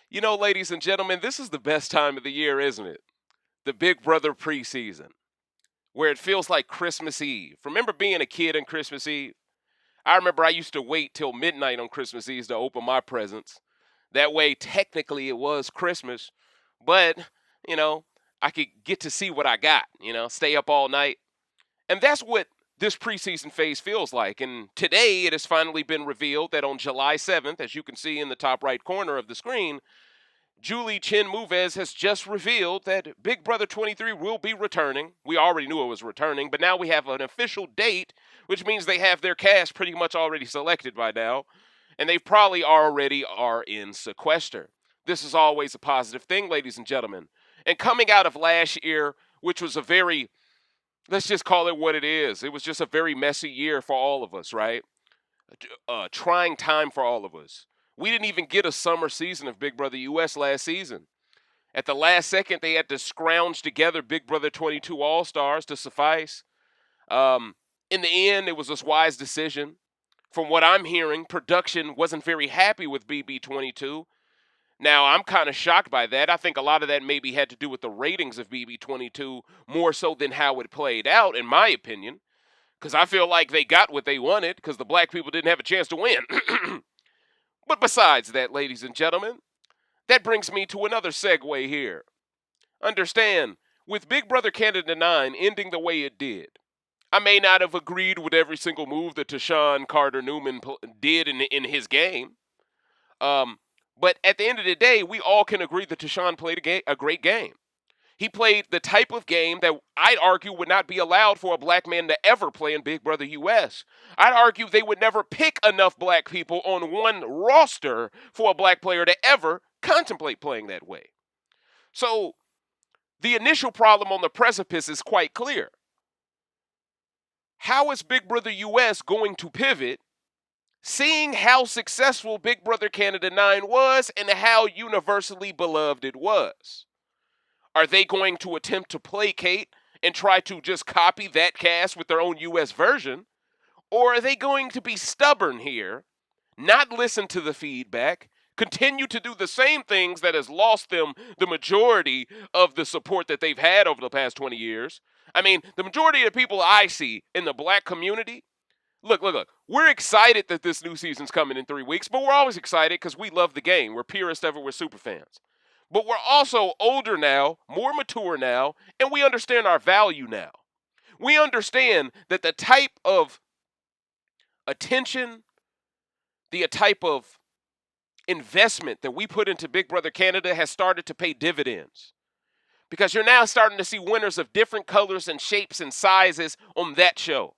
You know, ladies and gentlemen, this is the best time of the year, isn't it? The Big Brother preseason, where it feels like Christmas Eve. Remember being a kid on Christmas Eve? I remember I used to wait till midnight on Christmas Eve to open my presents. That way, technically, it was Christmas, but, you know, I could get to see what I got, stay up all night. And that's what this preseason phase feels like. And today, it has finally been revealed that on July 7th, as you can see in the top right corner of the screen, Julie Chen Moves has just revealed that Big Brother 23 will be returning. We already knew it was returning, but now we have an official date, which means they have their cast pretty much already selected by now, and they probably already are in sequester. This is always a positive thing, ladies and gentlemen. And coming out of last year, which was a very, let's just call it what it is, it was just a very messy year for all of us, right? Trying time for all of us. We didn't even get a summer season of Big Brother US last season. At the last second, they had to scrounge together Big Brother 22 All Stars to suffice. Um, in the end, it was a wise decision. From what I'm hearing, production wasn't very happy with BB22. Now, I'm kind of shocked by that. I think a lot of that maybe had to do with the ratings of BB22 more so than how it played out, in my opinion. Because I feel like they got what they wanted because the black people didn't have a chance to win. But besides that, ladies and gentlemen, that brings me to another segue here. Understand, with Big Brother Canada 9 ending the way it did, I may not have agreed with every single move that Tashawn Carter Newman did in his game. But at the end of the day, we all can agree that Tashawn played a great game. He played the type of game that I'd argue would not be allowed for a black man to ever play in Big Brother US. I'd argue they would never pick enough black people on one roster for a black player to ever contemplate playing that way. So the initial problem on the precipice is quite clear. How is Big Brother US going to pivot, seeing how successful Big Brother Canada 9 was and how universally beloved it was? Are they going to attempt to placate and try to just copy that cast with their own US version? Or are they going to be stubborn here, not listen to the feedback, continue to do the same things that has lost them the majority of the support that they've had over the past 20 years? I mean, the majority of the people I see in the black community, look, we're excited that this new season's coming in 3 weeks, but we're always excited because we love the game. We're purists ever, we're super fans. But we're also older now, more mature now, and we understand our value now. We understand that the type of attention, the type of investment that we put into Big Brother Canada has started to pay dividends. Because you're now starting to see winners of different colors and shapes and sizes on that show.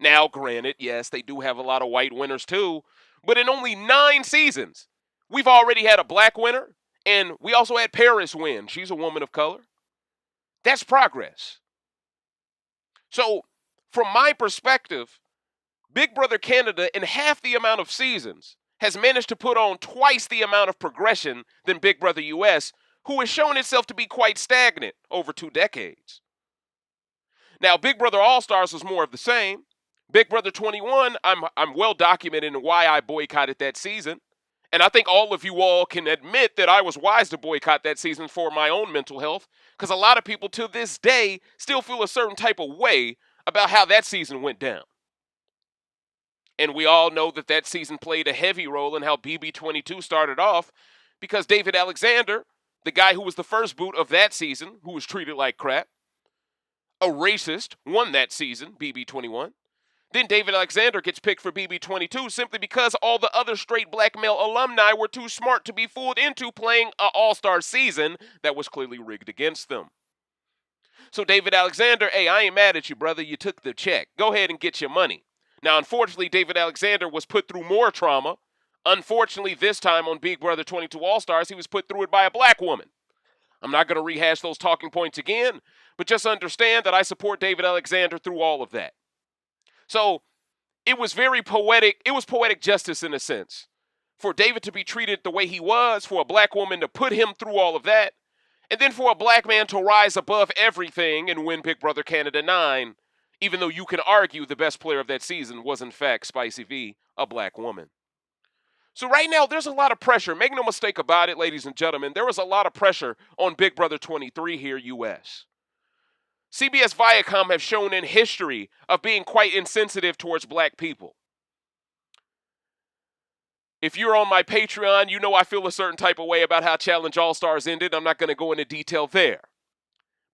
Now, granted, yes, they do have a lot of white winners too, but in only 9 seasons, we've already had a black winner. And we also had Paris win. She's a woman of color. That's progress. So, from my perspective, Big Brother Canada, in half the amount of seasons, has managed to put on twice the amount of progression than Big Brother US, who has shown itself to be quite stagnant over 2 decades. Now, Big Brother All-Stars was more of the same. Big Brother 21, I'm well documented in why I boycotted that season. And I think all of you all can admit that I was wise to boycott that season for my own mental health, because a lot of people to this day still feel a certain type of way about how that season went down. And we all know that that season played a heavy role in how BB22 started off, because David Alexander, the guy who was the first boot of that season, who was treated like crap, a racist, won that season, BB21. Then David Alexander gets picked for BB22 simply because all the other straight black male alumni were too smart to be fooled into playing an all-star season that was clearly rigged against them. So David Alexander, hey, I ain't mad at you, brother. You took the check. Go ahead and get your money. Now, unfortunately, David Alexander was put through more trauma. Unfortunately, this time on Big Brother 22 All-Stars, he was put through it by a black woman. I'm not going to rehash those talking points again, but just understand that I support David Alexander through all of that. So it was very poetic. It was poetic justice in a sense. For David to be treated the way he was, for a black woman to put him through all of that, and then for a black man to rise above everything and win Big Brother Canada 9, even though you can argue the best player of that season was in fact Spicy V, a black woman. So right now, there's a lot of pressure. Make no mistake about it, ladies and gentlemen. There was a lot of pressure on Big Brother 23 here, U.S. CBS Viacom have shown in history of being quite insensitive towards black people. If you're on my Patreon, you know I feel a certain type of way about how Challenge All-Stars ended. I'm not going to go into detail there.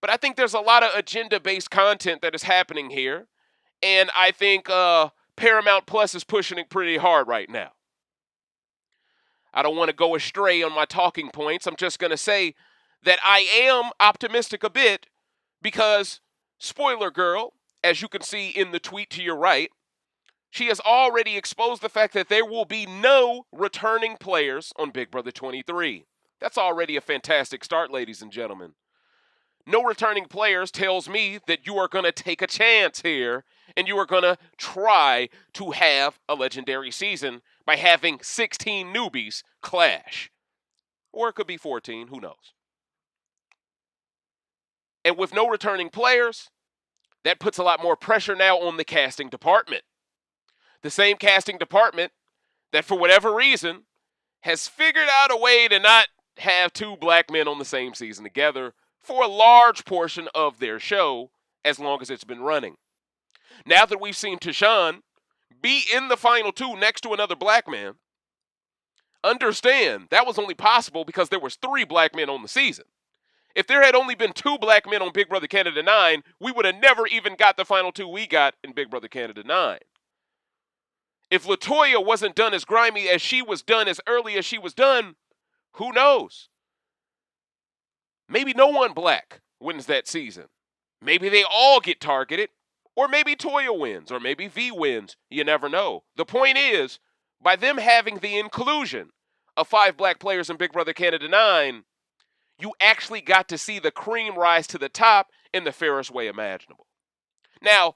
But I think there's a lot of agenda-based content that is happening here. And I think Paramount Plus is pushing it pretty hard right now. I don't want to go astray on my talking points. I'm just going to say that I am optimistic a bit because, spoiler girl, as you can see in the tweet to your right, she has already exposed the fact that there will be no returning players on Big Brother 23. That's already a fantastic start, ladies and gentlemen. No returning players tells me that you are going to take a chance here and you are going to try to have a legendary season by having 16 newbies clash. Or it could be 14, who knows. And with no returning players, that puts a lot more pressure now on the casting department. The same casting department that, for whatever reason, has figured out a way to not have two black men on the same season together for a large portion of their show, as long as it's been running. Now that we've seen Tashawn be in the final two next to another black man, understand that was only possible because there was 3 black men on the season. If there had only been 2 black men on Big Brother Canada 9, we would have never even got the final 2 we got in Big Brother Canada 9. If LaToya wasn't done as grimy as she was done as early as she was done, who knows? Maybe no one black wins that season. Maybe they all get targeted, or maybe Toya wins, or maybe V wins. You never know. The point is, by them having the inclusion of 5 black players in Big Brother Canada 9, you actually got to see the cream rise to the top in the fairest way imaginable. Now,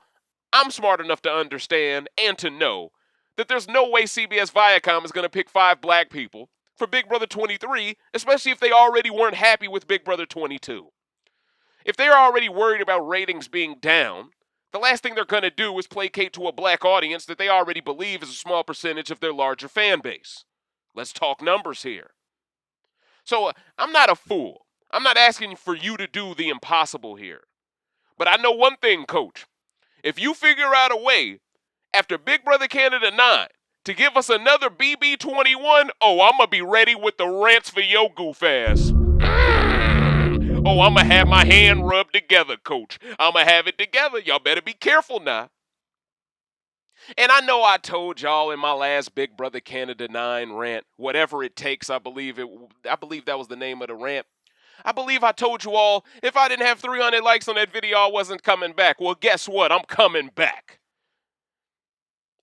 I'm smart enough to understand and to know that there's no way CBS Viacom is going to pick 5 black people for Big Brother 23, especially if they already weren't happy with Big Brother 22. If they're already worried about ratings being down, the last thing they're going to do is placate to a black audience that they already believe is a small percentage of their larger fan base. Let's talk numbers here. So I'm not a fool. I'm not asking for you to do the impossible here. But I know one thing, Coach. If you figure out a way after Big Brother Canada 9 to give us another BB21, oh, I'm going to be ready with the rants for your goof ass. Oh, I'm going to have my hand rubbed together, Coach. I'm going to have it together. Y'all better be careful now. And I know I told y'all in my last Big Brother Canada 9 rant, whatever it takes, I believe that was the name of the rant. I believe I told you all, if I didn't have 300 likes on that video, I wasn't coming back. Well, guess what? I'm coming back.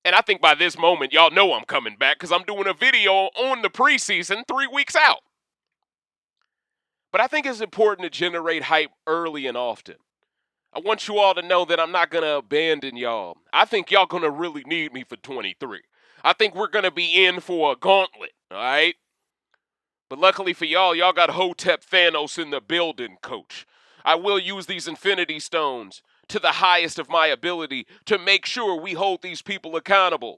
And I think by this moment, y'all know I'm coming back because I'm doing a video on the preseason 3 weeks out. But I think it's important to generate hype early and often. I want you all to know that I'm not going to abandon y'all. I think y'all going to really need me for 23. I think we're going to be in for a gauntlet, all right? But luckily for y'all, y'all got Hotep Thanos in the building, Coach. I will use these Infinity Stones to the highest of my ability to make sure we hold these people accountable.